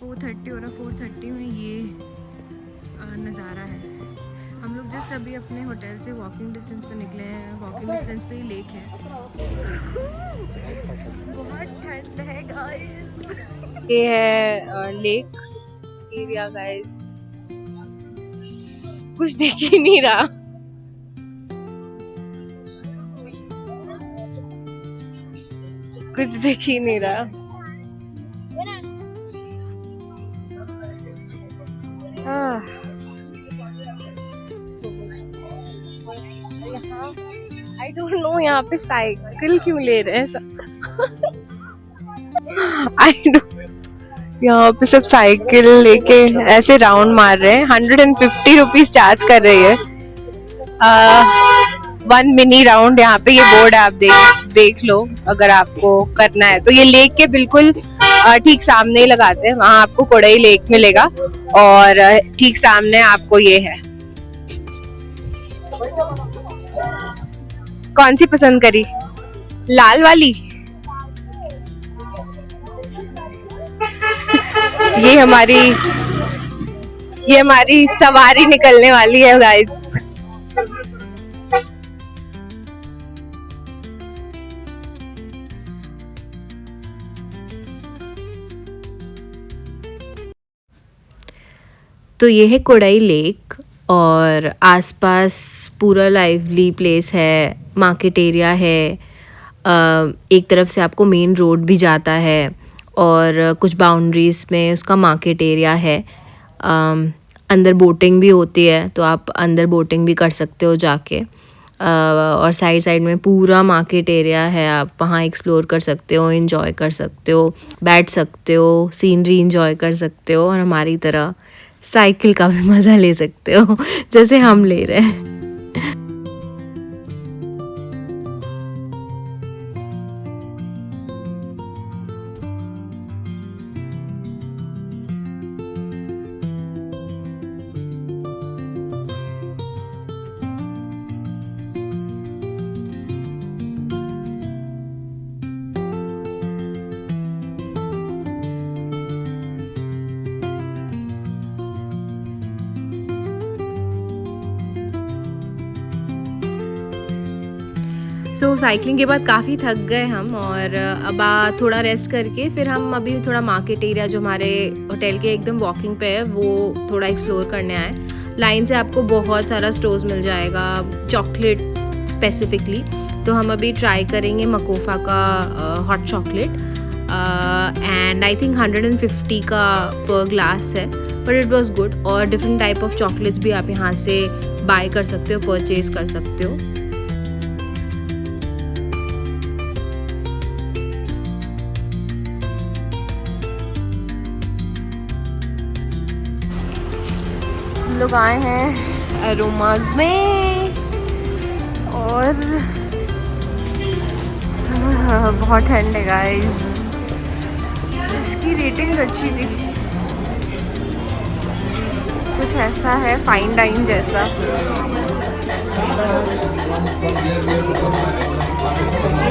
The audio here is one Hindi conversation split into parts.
4:30 और 4:30 में ये नज़ारा है। हम लोग जस्ट अभी अपने होटल से वॉकिंग डिस्टेंस पे निकले हैं। वॉकिंग डिस्टेंस पे ही लेक है। बहुत ठंड है गाइस। ये है लेक एरिया गाइस। कुछ दिख ही नहीं रहा। कुछ दिख ही नहीं रहा। आई डोंट नो यहाँ पे साइकिल क्यों ले रहे हैं सब। आई डोंट, यहाँ पे सब साइकिल लेके ऐसे राउंड मार रहे हैं। 150 रुपीज चार्ज कर रही है 1 मिनी राउंड। यहाँ पे ये बोर्ड है, आप देख लो अगर आपको करना है तो। ये लेक के बिल्कुल ठीक सामने ही लगाते हैं। वहाँ आपको कोडई लेक मिलेगा और ठीक सामने आपको ये है। कौन सी पसंद करी? लाल वाली। ये हमारी सवारी निकलने वाली है गाइस। तो ये है कोडाई लेक और आसपास पूरा लाइवली प्लेस है, मार्केट एरिया है। एक तरफ से आपको मेन रोड भी जाता है और कुछ बाउंड्रीज में उसका मार्केट एरिया है। अंदर बोटिंग भी होती है तो आप अंदर बोटिंग भी कर सकते हो जाके। और साइड में पूरा मार्केट एरिया है, आप वहाँ एक्सप्लोर कर सकते हो, एंजॉय कर सकते हो, बैठ सकते हो, सीनरी एंजॉय कर सकते हो और हमारी तरह साइकिल का भी मज़ा ले सकते हो जैसे हम ले रहे हैं। सो साइकिलिंग के बाद काफ़ी थक गए हम और अब थोड़ा रेस्ट करके फिर हम अभी थोड़ा मार्केट एरिया जो हमारे होटल के एकदम वॉकिंग पे है वो थोड़ा एक्सप्लोर करने आए। लाइन से आपको बहुत सारा स्टोर्स मिल जाएगा, चॉकलेट स्पेसिफिकली। तो हम अभी ट्राई करेंगे मकोफा का hot chocolate and I think 150 का पर ग्लास है, बट इट वॉज गुड। और डिफरेंट टाइप ऑफ चॉकलेट्स भी आप यहाँ से बाय कर सकते हो, परचेज कर सकते हो। लोग आए हैं अरोमाज में और बहुत ठंड है गाइस। इसकी रेटिंग अच्छी थी, कुछ ऐसा है फाइन डाइन जैसा।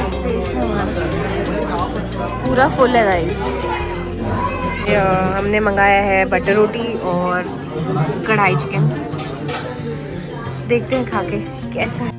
स्पेस है हमारा पूरा फुल है गाइस। हमने मंगाया है बटर रोटी और कढ़ाई चिकन। देखते हैं खा के कैसा है।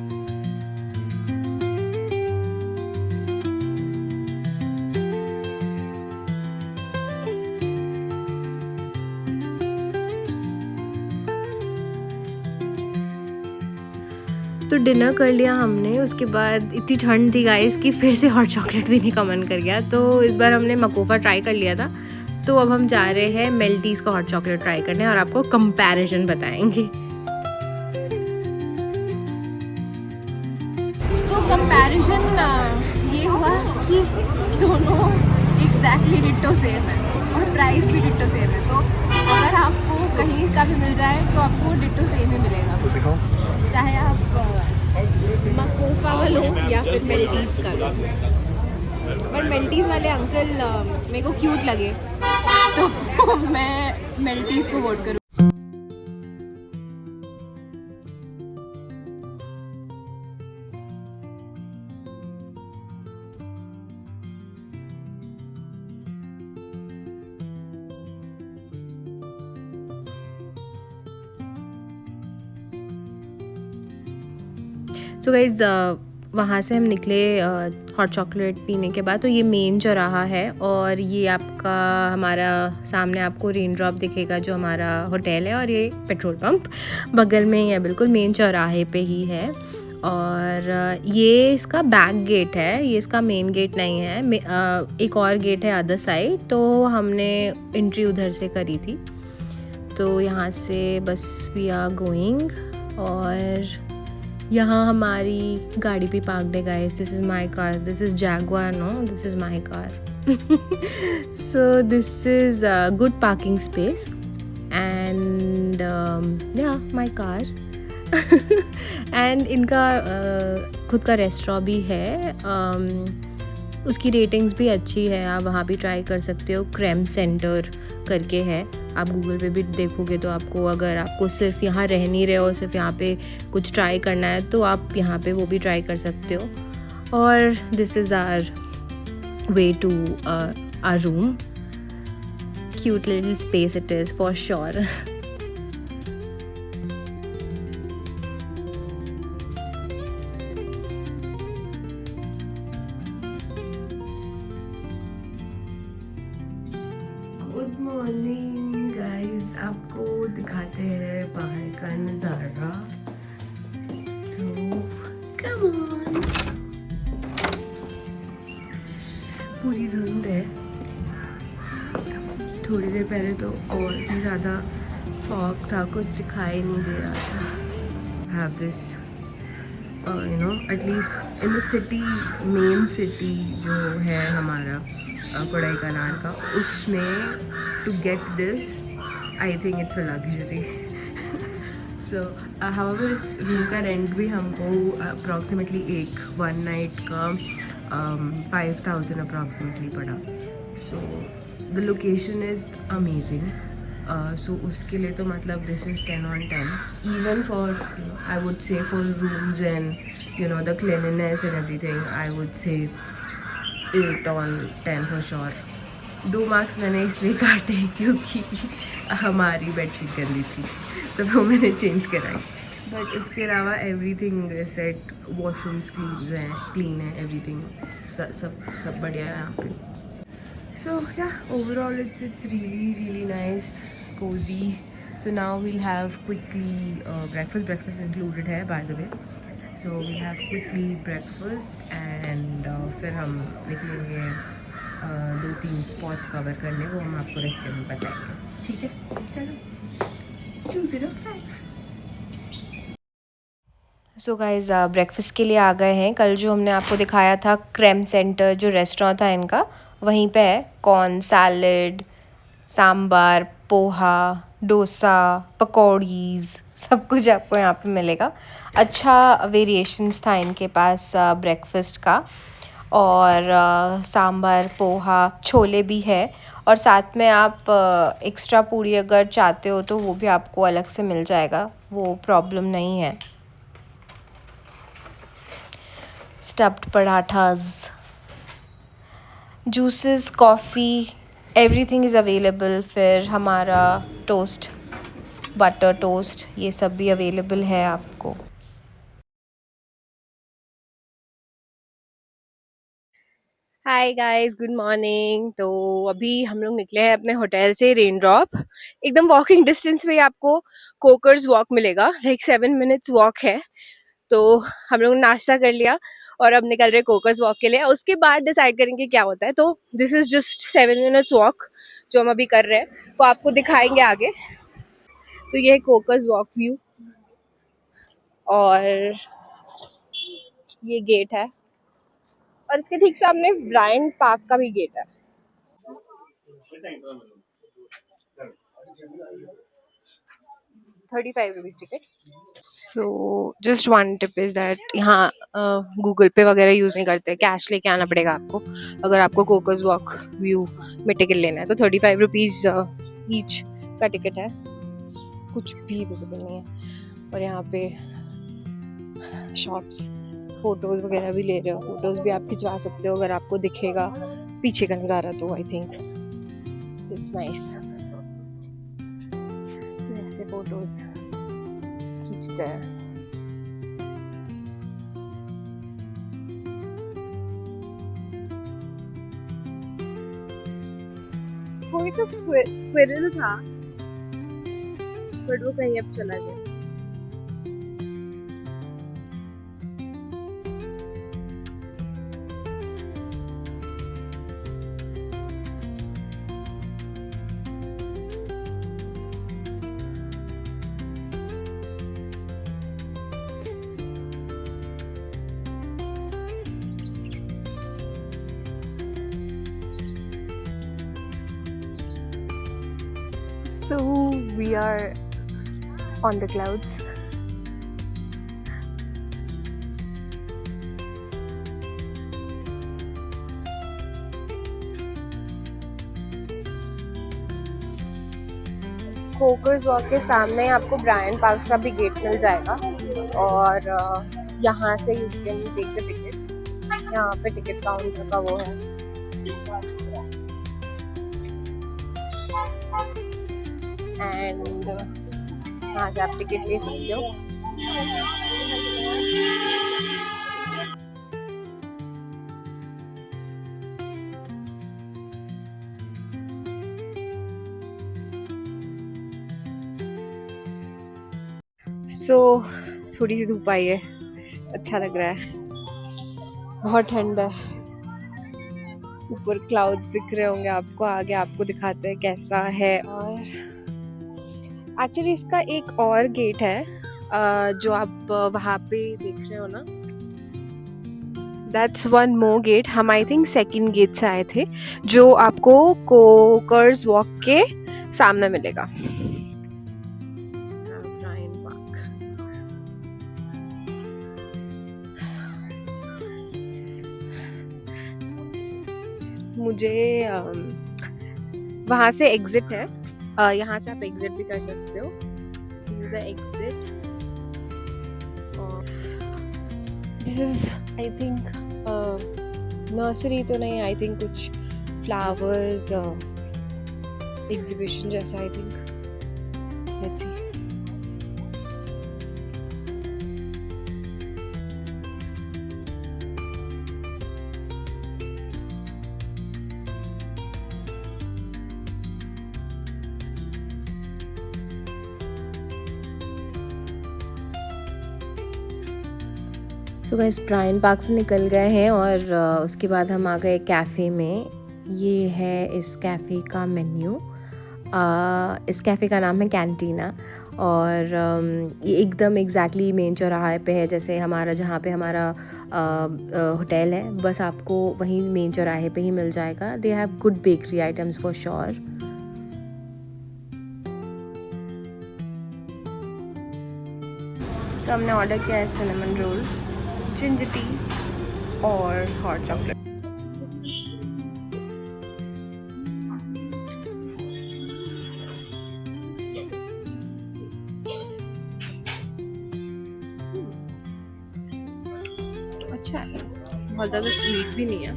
तो डिनर कर लिया हमने, उसके बाद इतनी ठंड थी गाइस कि फिर से हॉट चॉकलेट पीने का मन कर गया। तो इस बार हमने मकोफा ट्राई कर लिया था, तो अब हम जा रहे हैं मेल्टीज का हॉट चॉकलेट ट्राई करने और आपको कंपैरिजन बताएंगे। तो कंपैरिजन ये हुआ कि दोनों एग्जैक्टली डिट्टो सेम है और प्राइस भी डिट्टो सेम है। तो अगर आपको कहीं का भी मिल जाए तो आपको डिट्टो सेम ही मिलेगा, चाहे आप मकोफा का लो या फिर मेल्टीज का लो। पर मेल्टीज वाले अंकल मेरे को क्यूट लगे तो मैं मेल्टीज को वोट करूँ। सो गाइज़ वहाँ से हम निकले हॉट चॉकलेट पीने के बाद। तो ये मेन चौराहा है और ये आपका हमारा सामने आपको रेन ड्रॉप दिखेगा जो हमारा होटल है, और ये पेट्रोल पंप बगल में ही है, बिल्कुल मेन चौराहे पे ही है। और ये इसका बैक गेट है, ये इसका मेन गेट नहीं है। एक और गेट है अदर साइड, तो हमने एंट्री उधर से करी थी। तो यहाँ से बस वी आर गोइंग, और यहाँ हमारी गाड़ी भी पार्क्ड है guys. This is my car, this is Jaguar, no this is my car. So this is good parking space and yeah my car. And इनका खुद का रेस्टोरेंट भी है, उसकी रेटिंग्स भी अच्छी है, आप वहाँ भी ट्राई कर सकते हो। क्रेम सेंटर करके है, आप गूगल पे भी देखोगे तो आपको, अगर आपको सिर्फ यहाँ रह नहीं रहे और सिर्फ यहाँ पे कुछ ट्राई करना है तो आप यहाँ पे वो भी ट्राई कर सकते हो। और this is our way to our room, cute little space it is for sure. Good morning guys, आपको दिखाते हैं बाहर का नज़ारा। तो कम ऑन, पूरी धुंध है। थोड़ी देर पहले तो और भी ज़्यादा फॉग था, कुछ दिखाई नहीं दे रहा था। Have this you know at least in the city, main city जो है हमारा कोडाईकनाल का, उसमें to get this I think it's a luxury. So however इस रूम का रेंट भी हमको अप्रॉक्सीमेटली एक वन नाइट का 5,000 अप्रॉक्सीमेटली पड़ा। So the location is amazing. So उसके लिए तो मतलब this is 10/10, even for I would say for rooms and you know the cleanliness and everything, I would say 8/10 for sure. 2 marks मैंने इसलिए काटे क्योंकि हमारी बेडशीट गंदी थी तो वो मैंने चेंज कराई, बट इसके अलावा एवरीथिंग सेट, वॉशरूम्स क्लीन है एवरीथिंग, सब बढ़िया है यहाँ पे। So yeah, overall it's really nice, cozy. So now we'll have quickly breakfast. Breakfast included है by the way. So we'll have quickly breakfast and फिर हम निकलेंगे 2-3 स्पॉट्स कवर करने, वो हम आपको रास्ते में बताएंगे। ठीक है, चलो 205। सो गाइज़ ब्रेकफास्ट के लिए आ गए हैं। कल जो हमने आपको दिखाया था क्रेम सेंटर जो रेस्टोरेंट था इनका, वहीं पे है कॉर्न सैलड, सांबार, पोहा, डोसा, पकौड़ीज़, सब कुछ आपको यहाँ पे मिलेगा। अच्छा वेरिएशंस था इनके पास ब्रेकफास्ट का, और सांबार, पोहा, छोले भी है, और साथ में आप एक्स्ट्रा पूड़ी अगर चाहते हो तो वो भी आपको अलग से मिल जाएगा, वो प्रॉब्लम नहीं है। Stuffed parathas, juices, coffee, everything is available. फिर हमारा टोस्ट, बटर टोस्ट, ये सब भी अवेलेबल है आपको। Hi guys, good morning. तो अभी हम लोग निकले हैं अपने होटल से रेन ड्रॉप, एकदम वॉकिंग डिस्टेंस पे ही आपको कोकर्स वॉक मिलेगा, लाइक 7 मिनट्स वॉक है। तो हम लोग नाश्ता कर लिया और अब निकल रहे कोकर्स वॉक के लिए, उसके बाद डिसाइड करेंगे क्या होता है। तो this is just 7 minutes walk जो हम अभी कर रहे हैं, वो आपको दिखाएंगे आगे। तो ये है कोकर्स वॉक व्यू, और ये गेट है, और इसके ठीक सामने ब्रायंट पार्क का भी गेट है। 35 rupees ticket. So just one tip is that यहाँ गूगल पे वगैरह यूज़ नहीं करते, कैश लेके आना पड़ेगा आपको अगर आपको कोकर्स वॉक व्यू में टिकट लेना है। तो 35 रुपीज़ ईच का टिकट है, कुछ भी विजिबल नहीं है। और यहाँ पे शॉप्स, फ़ोटोज़ वगैरह भी ले रहे हो, फ़ोटोज़ भी आप खिंचवा सकते हो अगर आपको दिखेगा पीछे का नज़ारा, तो आई थिंक इट्स नाइस। ऐसे फ़ोटोज़ खींचते हैं। कोई तो स्क्विरल था, बट वो कहीं अब चला गया। So we are on the clouds. Coaker's walk के सामने आपको ब्रायन पार्क का भी गेट मिल जाएगा, और यहाँ से you can take the ticket. यहाँ पे टिकट काउंटर का वो है, एंड यहाँ से आप टिकट ले सकते हो। सो थोड़ी सी धूप आई है, अच्छा लग रहा है, बहुत ठंड है। ऊपर क्लाउड्स दिख रहे होंगे आपको, आगे आपको दिखाते हैं कैसा है। और एक्चुअली इसका एक और गेट है जो आप वहाँ पे देख रहे हो ना, दैट्स वन मोर गेट। हम आई थिंक सेकंड गेट से आए थे, जो आपको कोकर्स वॉक के सामने मिलेगा। मुझे वहाँ से एग्जिट है, यहाँ से आप एग्जिट भी कर सकते हो। दिस इज द एग्जिट, और this is I think nursery तो नहीं, आई थिंक कुछ फ्लावर्स एग्जीबिशन जैसा, आई थिंक। Let's see. तो गाइस ब्रायन पार्क से निकल गए हैं, और उसके बाद हम आ गए कैफ़े में। ये है इस कैफ़े का मेन्यू। इस कैफ़े का नाम है कैंटीना, और ये एकदम एग्जैक्टली मेन चौराहे पे है, जैसे हमारा जहाँ पे हमारा होटल है, बस आपको वहीं मेन चौराहे पे ही मिल जाएगा। They have good bakery items for sure. तो हमने ऑर्डर किया है सिनेमन रोल, जिंजर टी और हॉट चॉकलेट। अच्छा है, बहुत ज़्यादा स्वीट भी नहीं है।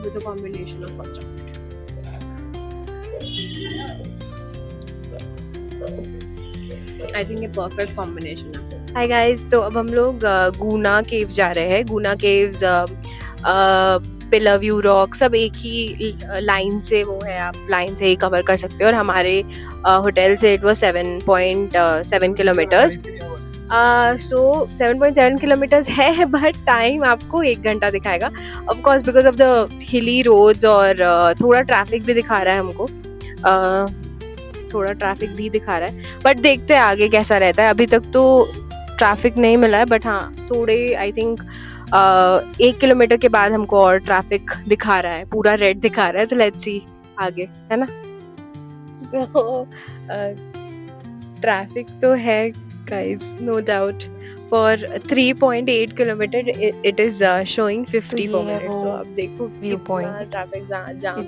With a combination of hot chocolate. I think ये perfect combination है। Hi guys, तो अब हम लोग गुना केव जा रहे हैं। गुना केव्स, पिलर व्यू रॉक, सब एक ही लाइन से वो है, आप लाइन से ही कवर कर सकते हो। और हमारे होटल से इट वाज 7.7 किलोमीटर्स। सो 7.7 किलोमीटर्स है, बट टाइम आपको 1 घंटा दिखाएगा, of course because of the hilly roads, और थोड़ा ट्रैफिक भी दिखा रहा है हमको, थोड़ा ट्रैफिक भी दिखा रहा है, बट देखते हैं आगे कैसा रहता है। अभी तक तो ट्रैफिक नहीं मिला है, बट हाँ थोड़े आई थिंक 1 किलोमीटर के बाद हमको और ट्रैफिक दिखा रहा है, पूरा रेड दिखा रहा है, तो लेट्स सी आगे, है ना। सो ट्रैफिक तो है guys, no doubt. For 3.8 kilometer it is showing 50 per minute. So अब देखो कितना ट्रैफिक जाम,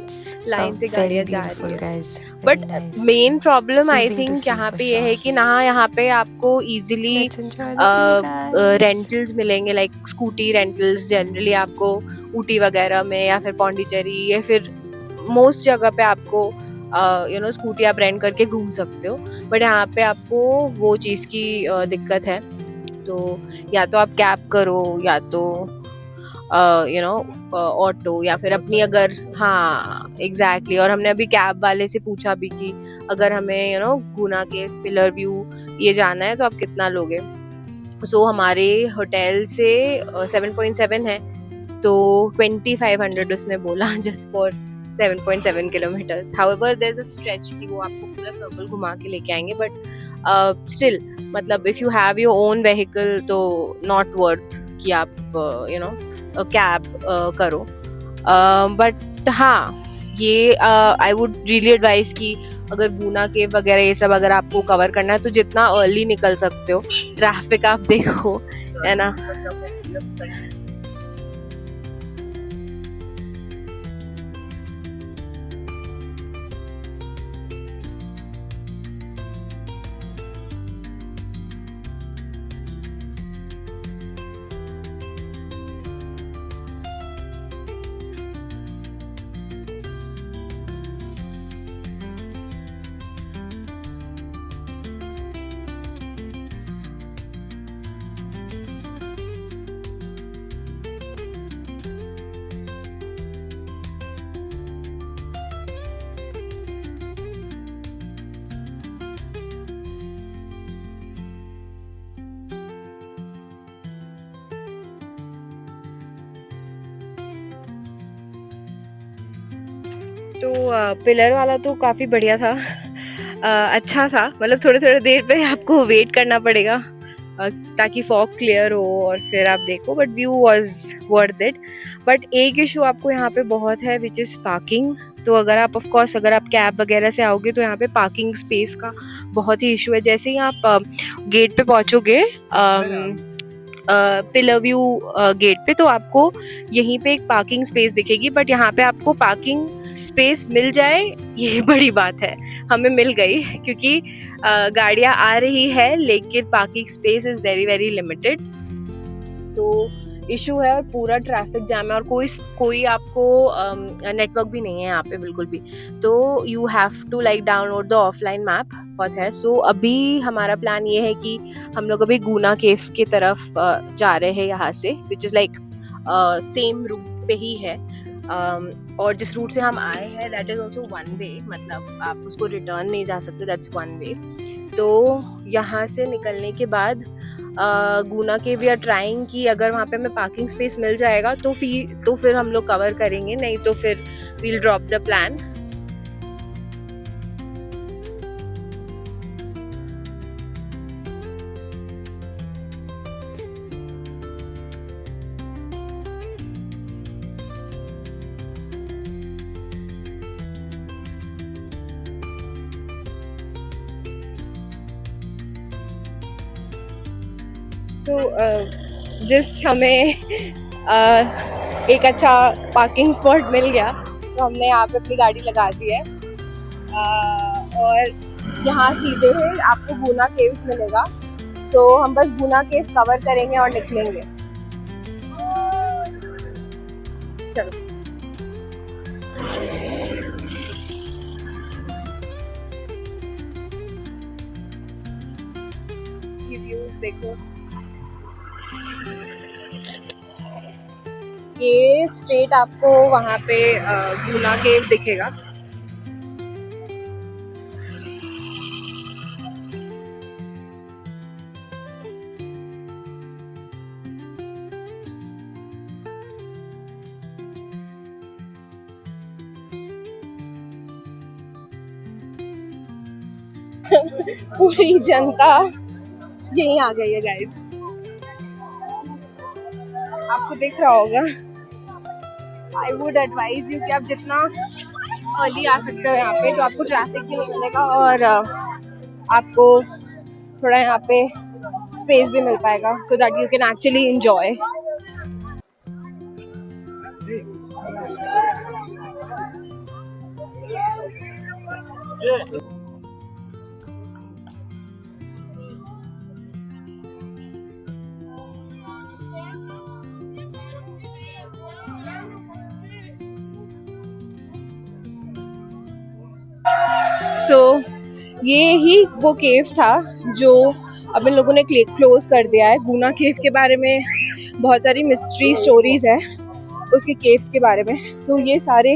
लाइन से गाड़ियाँ जा रही है। But main problem I think यहाँ पे ये है कि ना यहाँ पे आपको इजीली रेंटल्स मिलेंगे, लाइक स्कूटी रेंटल्स जनरली आपको ऊटी वगैरह में या फिर पौंडीचेरी या फिर मोस्ट जगह पे आपको स्कूटी आप रेंट करके घूम सकते हो। बट यहाँ पे आपको वो चीज़ की दिक्कत है तो या तो आप कैब करो या तो यू नो ऑटो, या फिर अपनी अगर, हाँ एग्जैक्टली। और हमने अभी कैब वाले से पूछा भी कि अगर हमें गुना के पिलर व्यू ये जाना है तो आप कितना लोगे। सो हमारे होटल से 7.7 है, तो 2500 उसने बोला just for 7.7 kilometres. However there is a stretch कि वो आपको पूरा सर्कल घुमा के लेके आएंगे, बट स्टिल मतलब if you have your own vehicle तो नॉट वर्थ कि आप कैब करो। बट हाँ, ये आई वुड रियली एडवाइस कि अगर गुना केव वगैरह ये सब अगर आपको कवर करना है तो जितना अर्ली निकल सकते हो, ट्रैफिक आप देखो, है ना। तो पिलर वाला तो काफ़ी बढ़िया था। अच्छा था, मतलब थोड़े-थोड़े देर पे आपको वेट करना पड़ेगा ताकि फॉग क्लियर हो और फिर आप देखो, but view was worth it. But एक इशू आपको यहाँ पे बहुत है विच इज़ पार्किंग। तो अगर आप ऑफ कोर्स अगर आप कैब वगैरह से आओगे तो यहाँ पे पार्किंग स्पेस का बहुत ही इशू है। जैसे ही आप गेट पे पहुँचोगे पिलर व्यू गेट पे, तो आपको यहीं पे एक पार्किंग स्पेस दिखेगी, बट यहाँ पे आपको पार्किंग स्पेस मिल जाए ये बड़ी बात है। हमें मिल गई क्योंकि गाड़ियाँ आ रही है लेकिन parking space is very very limited, तो इशू है। और पूरा ट्रैफिक जैम है और कोई आपको नेटवर्क भी नहीं है यहाँ पे बिल्कुल भी। तो you have to like download the offline map बहुत है। सो अभी हमारा प्लान ये है कि हम लोग अभी गुना केव की तरफ जा रहे हैं यहाँ से, which is like same route पे ही है। और जिस रूट से हम आए हैं that is also one way, मतलब आप उसको रिटर्न नहीं जा सकते, दैट्स वन वे। तो यहाँ से निकलने के बाद गुना के वी आर ट्राइंग कि अगर वहाँ पे हमें पार्किंग स्पेस मिल जाएगा तो फिर हम लोग कवर करेंगे, नहीं तो फिर we'll drop the plan. So just हमें एक अच्छा पार्किंग स्पॉट मिल गया, तो हमने यहाँ पे अपनी गाड़ी लगा दी है और यहाँ सीधे ही आपको गुना केव्स मिलेगा। सो हम बस गुना केव कवर करेंगे और निकलेंगे। चलो ये व्यूज देखो, ये स्ट्रेट आपको वहाँ पे गुना केव दिखेगा। पूरी जनता यहीं आ गई है गाइस, आपको दिख रहा होगा। आई वुड एडवाइज यू कि आप जितना अर्ली आ सकते हो यहाँ पे, तो आपको ट्रैफिक भी नहीं मिलेगा और आपको थोड़ा यहाँ पे स्पेस भी मिल पाएगा, so that you can actually enjoy. So ये ही वो केव था जो अब इन लोगों ने क्लोज कर दिया है। गुना केव के बारे में बहुत सारी मिस्ट्री स्टोरीज है उसके केव्स के बारे में, तो ये सारे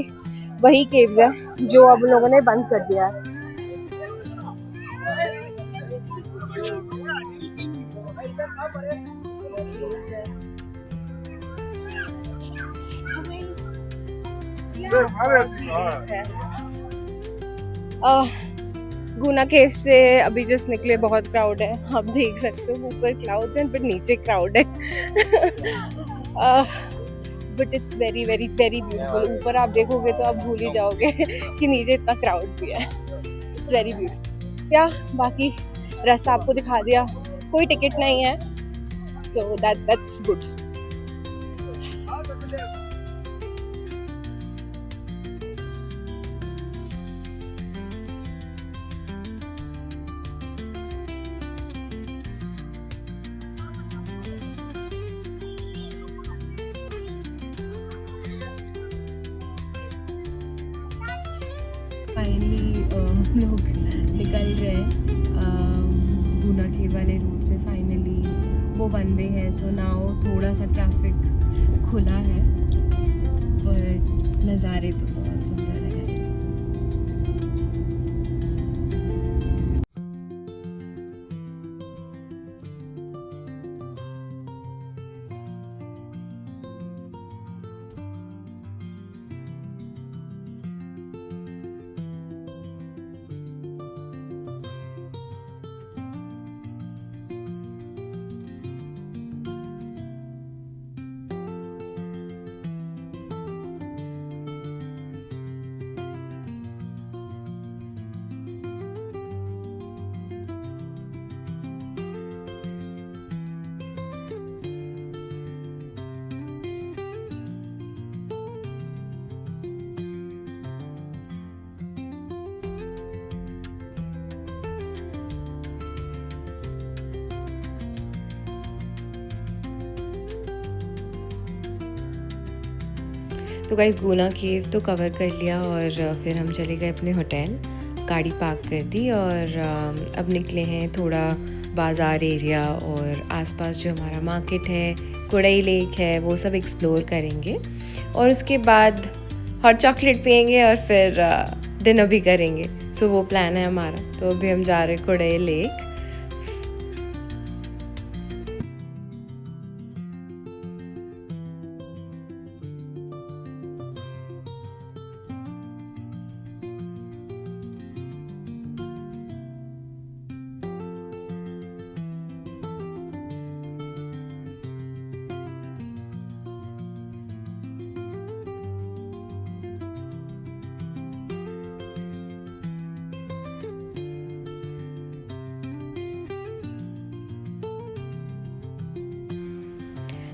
वही केव्स हैं जो अब लोगों ने बंद कर दिया है। गुना केव से अभी जस्ट निकले, बहुत क्राउड है, आप देख सकते हो ऊपर क्लाउड्स हैं पर नीचे क्राउड है। But it's very very very beautiful. ऊपर आप देखोगे तो आप भूल ही जाओगे कि नीचे इतना क्राउड भी है। It's very beautiful. क्या बाकी रास्ता आपको दिखा दिया, कोई टिकट नहीं है, सो दैट्स गुड। फाइनली लोग निकल रहे हैं गुना केव वाले रूट से। फाइनली वो वन वे है, सो नाउ थोड़ा सा ट्रैफिक खुला है, और नज़ारे तो बहुत सुंदर है। तो गाइस गुना केव तो कवर कर लिया, और फिर हम चले गए अपने होटल, गाड़ी पार्क कर दी, और अब निकले हैं थोड़ा बाज़ार एरिया और आसपास जो हमारा मार्केट है, कोडई लेक है, वो सब एक्सप्लोर करेंगे, और उसके बाद हॉट चॉकलेट पियेंगे और फिर डिनर भी करेंगे। सो वो प्लान है हमारा। तो अभी हम जा रहे हैं कोडई लेक।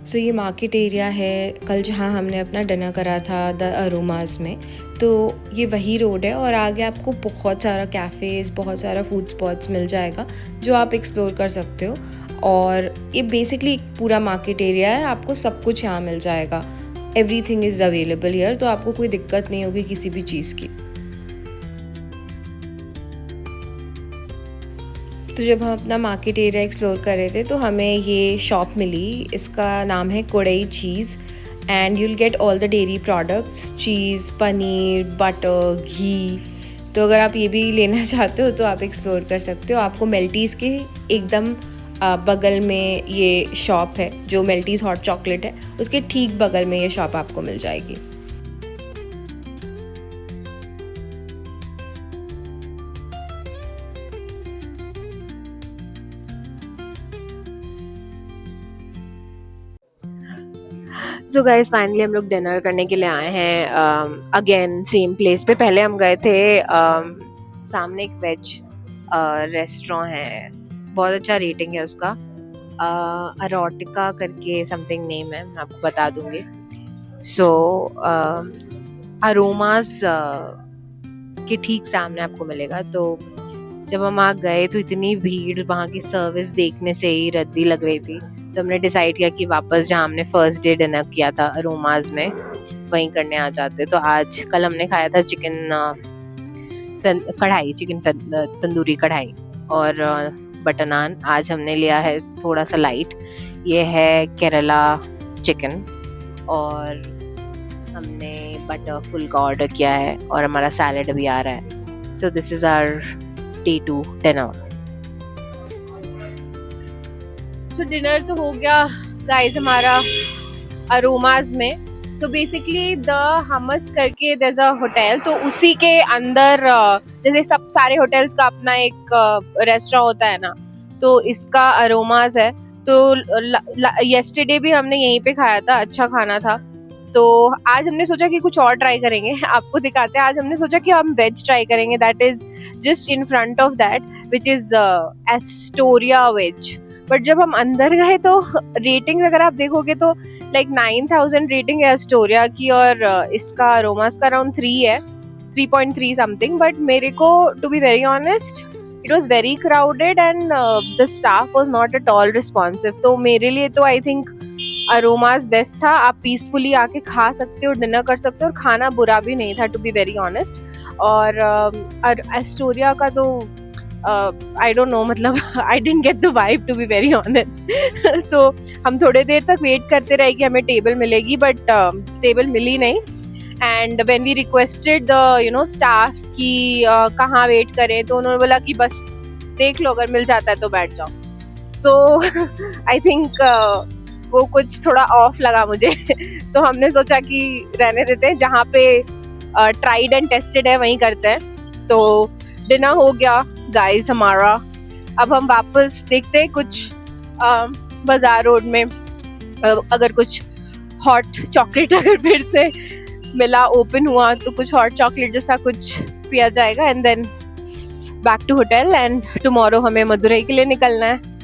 सो ये मार्केट एरिया है, कल जहाँ हमने अपना डिनर करा था द अरोमाज में, तो ये वही रोड है, और आगे आपको बहुत सारा कैफ़ेज़, बहुत सारा फूड स्पॉट्स मिल जाएगा जो आप एक्सप्लोर कर सकते हो। और ये बेसिकली एक पूरा मार्केट एरिया है, आपको सब कुछ यहाँ मिल जाएगा। एवरीथिंग इज़ अवेलेबल हियर, तो आपको कोई दिक्कत नहीं होगी किसी भी चीज़ की। तो जब हम अपना मार्केट एरिया एक्सप्लोर कर रहे थे तो हमें ये शॉप मिली, इसका नाम है Kodai cheese, and you'll get all the dairy products, cheese, paneer, butter, ghee. तो अगर आप ये भी लेना चाहते हो तो आप एक्सप्लोर कर सकते हो। आपको मेल्टीज़ के एकदम बगल में ये शॉप है, जो मेल्टीज़ हॉट चॉकलेट है उसके ठीक बगल में ये शॉप आपको मिल जाएगी। सो गाइस फाइनली हम लोग डिनर करने के लिए आए हैं अगेन सेम प्लेस पे। पहले हम गए थे सामने एक वेज रेस्टोरेंट है, बहुत अच्छा रेटिंग है उसका, अरोटिका करके समथिंग नेम है, मैं आपको बता दूंगी। सो अरोमास के ठीक सामने आपको मिलेगा। तो जब हम वहाँ गए तो इतनी भीड़, वहाँ की सर्विस देखने से ही रद्दी लग रही थी, तो हमने डिसाइड किया कि वापस जहाँ हमने फर्स्ट डे डिनर किया था अरोमाज में वहीं करने आ जाते। तो आज कल हमने खाया था चिकन कढ़ाई, चिकन तंदूरी कढ़ाई, और बटर नान। आज हमने लिया है थोड़ा सा लाइट, ये है केरला चिकन, और हमने बटर फुल का ऑर्डर किया है और हमारा सैलेड भी आ रहा है। So this is our day 2 dinner. So dinner तो हो गया गाइस हमारा अरोमाज में। सो बेसिकली द हमस करके देयर इज अ होटल, तो उसी के अंदर जैसे सब सारे होटल्स का अपना एक रेस्टोरेंट होता है ना, तो इसका अरोमाज है। तो येस्टरडे भी हमने यहीं पे खाया था, अच्छा खाना था। तो आज हमने सोचा कि कुछ और ट्राई करेंगे, आपको दिखाते हैं। आज हमने सोचा कि हम वेज ट्राई करेंगे, that is just in front of that which is Astoria veg. But जब हम अंदर गए तो रेटिंग अगर आप देखोगे तो लाइक 9000 रेटिंग है एस्टोरिया की, और इसका अरोमास का अराउंड 3 है, 3.3 समथिंग। बट मेरे को to be very honest it was very crowded and the staff was not at all responsive. तो मेरे लिए तो आई थिंक अरोमास बेस्ट था। आप पीसफुली आके खा सकते हो, डिनर कर सकते हो, और खाना बुरा भी नहीं था टू बी वेरी ऑनेस्ट। और एस्टोरिया का तो आई डोंट नो, मतलब I didn't get the vibe to be very honest. तो हम थोड़े देर तक वेट करते रहे कि हमें टेबल मिलेगी, बट टेबल मिली नहीं। And when we requested the staff कि कहाँ वेट करें, तो उन्होंने बोला कि बस देख लो, अगर मिल जाता है तो बैठ जाओ। सो आई थिंक वो कुछ थोड़ा ऑफ लगा मुझे। तो हमने सोचा कि रहने देते हैं, जहाँ पे ट्राइड एंड टेस्टेड है वहीं करते हैं। तो डिनर हो गया गाइस हमारा। अब हम वापस देखते हैं कुछ बाजार रोड में अगर कुछ हॉट चॉकलेट अगर फिर से मिला, ओपन हुआ, तो कुछ हॉट चॉकलेट जैसा कुछ पिया जाएगा। And then back to hotel, and tomorrow हमें मदुरई के लिए निकलना है।